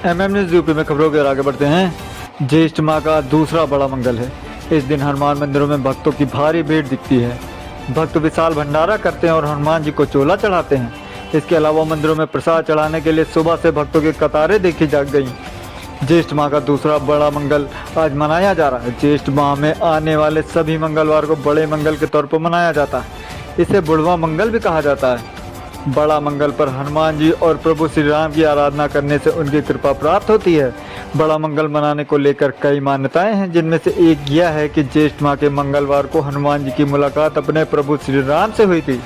MM news UP में खबरों की ओर आगे बढ़ते हैं। ज्येष्ठ माह का दूसरा बड़ा मंगल है। इस दिन हनुमान मंदिरों में भक्तों की भारी भीड़ दिखती है। भक्त विशाल भंडारा करते हैं और हनुमान जी को चोला चढ़ाते हैं। इसके अलावा मंदिरों में प्रसाद चढ़ाने के लिए सुबह से भक्तों की कतारें देखी जा गई। ज्येष्ठ माह का दूसरा बड़ा मंगल आज मनाया जा रहा है। ज्येष्ठ माह में आने वाले सभी मंगलवार को बड़े मंगल के तौर पर मनाया जाता है। इसे बुढ़वा मंगल भी कहा जाता है। बड़ा मंगल पर हनुमान जी और प्रभु श्री राम की आराधना करने से उनकी कृपा प्राप्त होती है। बड़ा मंगल मनाने को लेकर कई मान्यताएं हैं, जिनमें से एक यह है कि ज्येष्ठ माह के मंगलवार को हनुमान जी की मुलाकात अपने प्रभु श्री राम से हुई थी।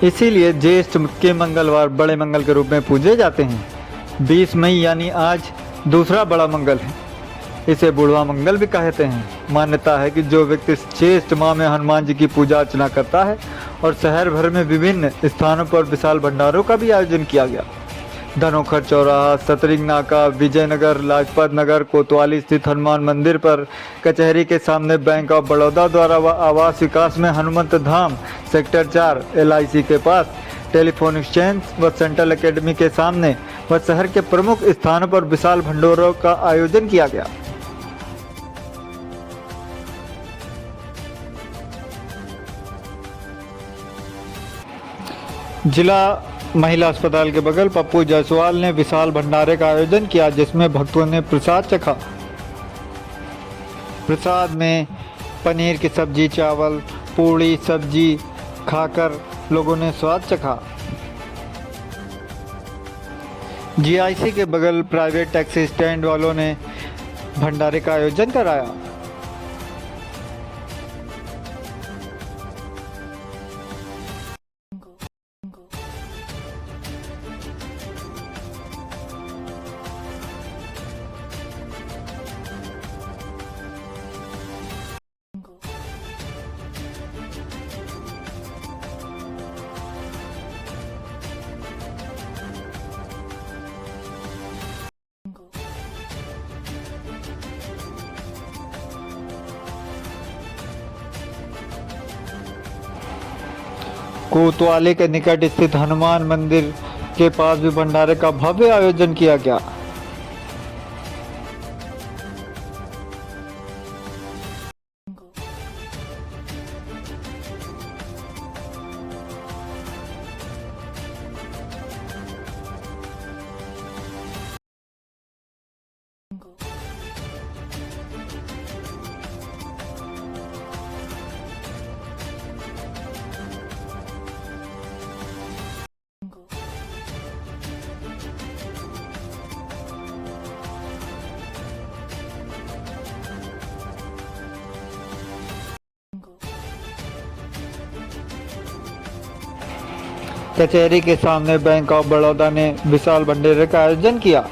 इसीलिए ज्येष्ठ के मंगलवार बड़े मंगल के रूप में पूजे जाते हैं। 20 मई यानी आज दूसरा बड़ा मंगल है। इसे बुढ़वा मंगल भी कहते हैं। मान्यता है कि जो व्यक्ति ज्येष्ठ माह में हनुमान जी की पूजा अर्चना करता है और शहर भर में विभिन्न स्थानों पर विशाल भंडारों का भी आयोजन किया गया। धनोखर चौराहा, सतरिंग नाका, विजयनगर, लाजपत नगर, कोतवाली स्थित हनुमान मंदिर पर, कचहरी के सामने बैंक ऑफ बड़ौदा द्वारा व आवास विकास में हनुमंत धाम, सेक्टर 4, LIC के पास, टेलीफोन एक्सचेंज व सेंट्रल एकेडमी के सामने व शहर के प्रमुख स्थानों पर विशाल भंडारों का आयोजन किया गया। जिला महिला अस्पताल के बगल पप्पू जायसवाल ने विशाल भंडारे का आयोजन किया, जिसमें भक्तों ने प्रसाद चखा। प्रसाद में पनीर की सब्जी, चावल, पूड़ी, सब्जी खाकर लोगों ने स्वाद चखा। GIC के बगल प्राइवेट टैक्सी स्टैंड वालों ने भंडारे का आयोजन कराया। कोतवाली के निकट स्थित हनुमान मंदिर के पास भी भंडारे का भव्य आयोजन किया गया। कचहरी के सामने बैंक ऑफ बड़ौदा ने विशाल भंडारे का आयोजन किया।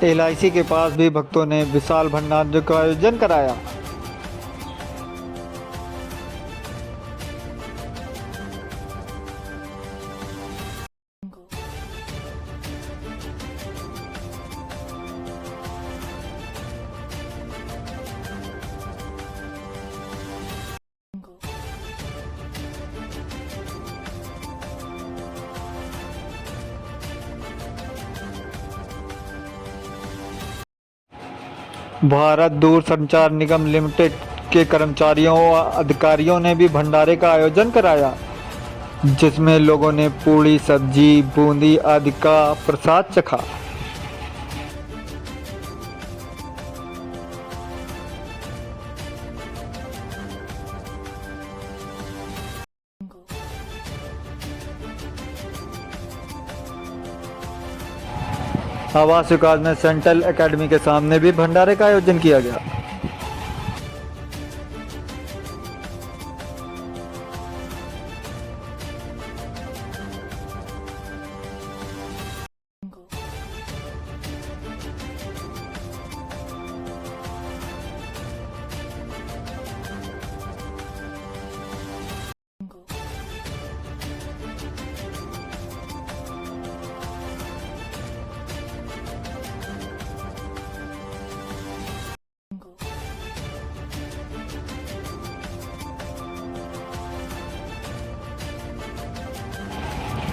LIC के पास भी भक्तों ने विशाल भंडारे का आयोजन कराया। भारत दूरसंचार निगम लिमिटेड के कर्मचारियों व अधिकारियों ने भी भंडारे का आयोजन कराया, जिसमें लोगों ने पूड़ी, सब्जी, बूंदी आदि का प्रसाद चखा। आवास विकास में सेंट्रल एकेडमी के सामने भी भंडारे का आयोजन किया गया।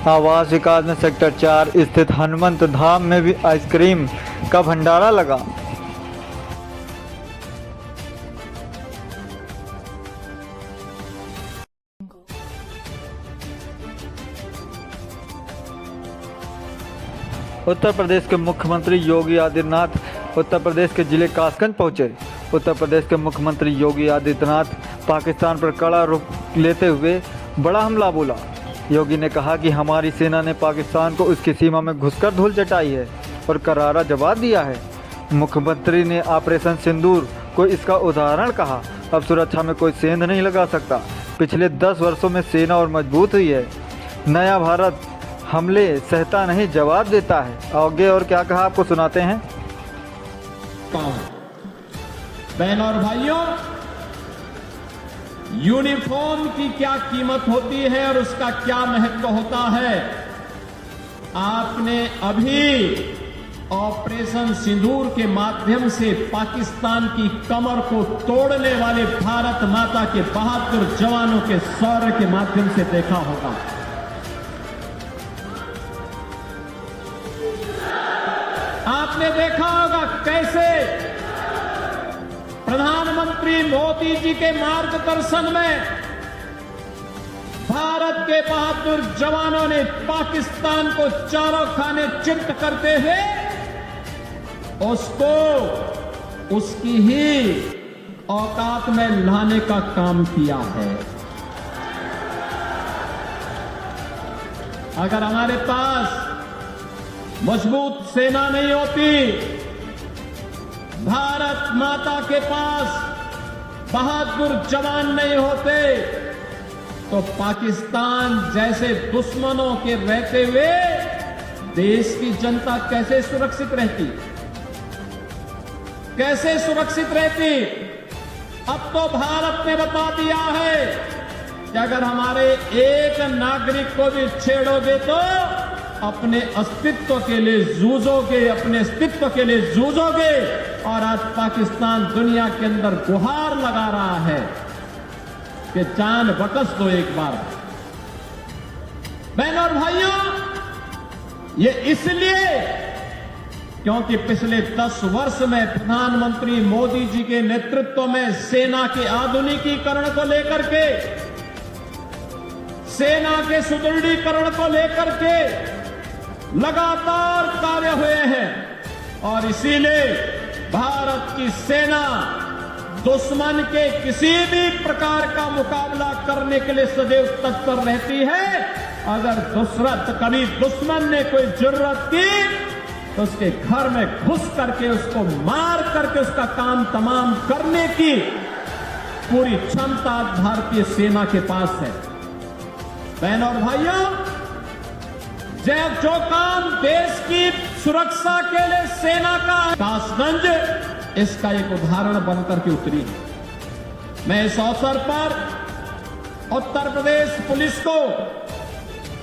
आवास विकास में सेक्टर 4 स्थित हनुमंत धाम में भी आइसक्रीम का भंडारा लगा। उत्तर प्रदेश के मुख्यमंत्री योगी आदित्यनाथ उत्तर प्रदेश के जिले कासगंज पहुंचे। उत्तर प्रदेश के मुख्यमंत्री योगी आदित्यनाथ पाकिस्तान पर कड़ा रुख लेते हुए बड़ा हमला बोला। योगी ने कहा कि हमारी सेना ने पाकिस्तान को उसकी सीमा में घुसकर धूल चटाई है और करारा जवाब दिया है। मुख्यमंत्री ने ऑपरेशन सिंदूर को इसका उदाहरण कहा। अब सुरक्षा में कोई सेंध नहीं लगा सकता। पिछले 10 वर्षों में सेना और मजबूत हुई है। नया भारत हमले सहता नहीं, जवाब देता है। आगे और क्या कहा आपको सुनाते हैं। बहनों और भाइयों, यूनिफॉर्म की क्या कीमत होती है और उसका क्या महत्व होता है, आपने अभी ऑपरेशन सिंदूर के माध्यम से पाकिस्तान की कमर को तोड़ने वाले भारत माता के बहादुर जवानों के शौर्य के माध्यम से देखा होगा। आपने देखा होगा कैसे प्रधानमंत्री मोदी जी के मार्गदर्शन में भारत के बहादुर जवानों ने पाकिस्तान को चारों खाने चित्त करते हुए उसको उसकी ही औकात में लाने का काम किया है। अगर हमारे पास मजबूत सेना नहीं होती, भारत माता के पास बहादुर जवान नहीं होते, तो पाकिस्तान जैसे दुश्मनों के रहते हुए देश की जनता कैसे सुरक्षित रहती, कैसे सुरक्षित रहती। अब तो भारत ने बता दिया है कि अगर हमारे एक नागरिक को भी छेड़ोगे तो अपने अस्तित्व के लिए जूझोगे, अपने अस्तित्व के लिए जूझोगे। और आज पाकिस्तान दुनिया के अंदर गुहार लगा रहा है कि जान बख्श दो एक बार। बहनों और भाइयों, ये इसलिए क्योंकि पिछले 10 वर्ष में प्रधानमंत्री मोदी जी के नेतृत्व में सेना के आधुनिकीकरण को लेकर के, सेना के सुदृढ़ीकरण को लेकर के लगातार कार्य हुए हैं। और इसीलिए भारत की सेना दुश्मन के किसी भी प्रकार का मुकाबला करने के लिए सदैव तत्पर रहती है। अगर कभी दुश्मन ने कोई जरूरत की तो उसके घर में घुस करके उसको मार करके उसका काम तमाम करने की पूरी क्षमता भारतीय सेना के पास है। बहनों और भाइयों, जो काम देश की सुरक्षा के लिए सेना का कासगंज इसका एक उदाहरण बनकर के उतरी है। मैं इस अवसर पर उत्तर प्रदेश पुलिस को,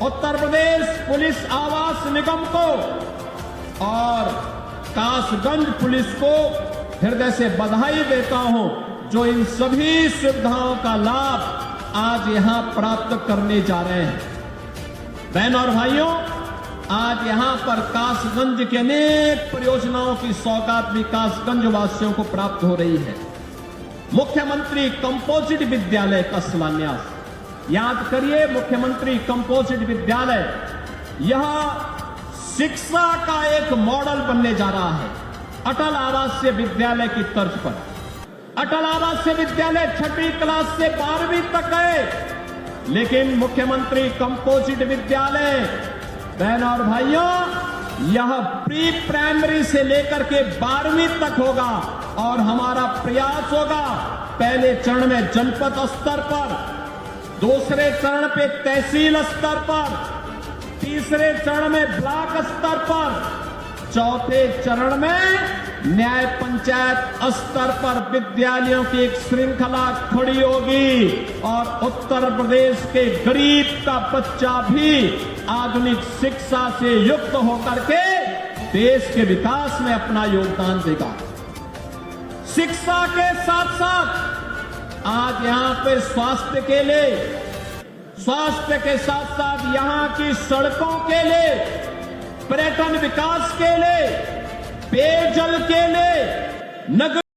उत्तर प्रदेश पुलिस आवास निगम को और कासगंज पुलिस को हृदय से बधाई देता हूं, जो इन सभी सुविधाओं का लाभ आज यहां प्राप्त करने जा रहे हैं। बहनों और भाइयों, आज यहां पर कासगंज के अनेक परियोजनाओं की सौगात भी कासगंज वासियों को प्राप्त हो रही है। मुख्यमंत्री कंपोजिट विद्यालय का शिलान्यास, याद करिए, मुख्यमंत्री कंपोजिट विद्यालय यह शिक्षा का एक मॉडल बनने जा रहा है। अटल आवासीय विद्यालय की तर्ज पर अटल आवासीय विद्यालय 6वीं क्लास से 12वीं तक है, लेकिन मुख्यमंत्री कंपोजिट विद्यालय, बहनों और भाइयों, यह प्री प्राइमरी से लेकर के 12वीं तक होगा। और हमारा प्रयास होगा पहले चरण में जनपद स्तर पर, दूसरे चरण पे तहसील स्तर पर, तीसरे चरण में ब्लॉक स्तर पर, चौथे चरण में न्याय पंचायत स्तर पर विद्यालयों की एक श्रृंखला खड़ी होगी। और उत्तर प्रदेश के गरीब का बच्चा भी आधुनिक शिक्षा से युक्त होकर के देश के विकास में अपना योगदान देगा। शिक्षा के साथ साथ आज यहां पे स्वास्थ्य के लिए स्वास्थ्य के साथ साथ यहां की सड़कों के लिए, पर्यटन विकास के लिए, पेयजल के लिए, नगर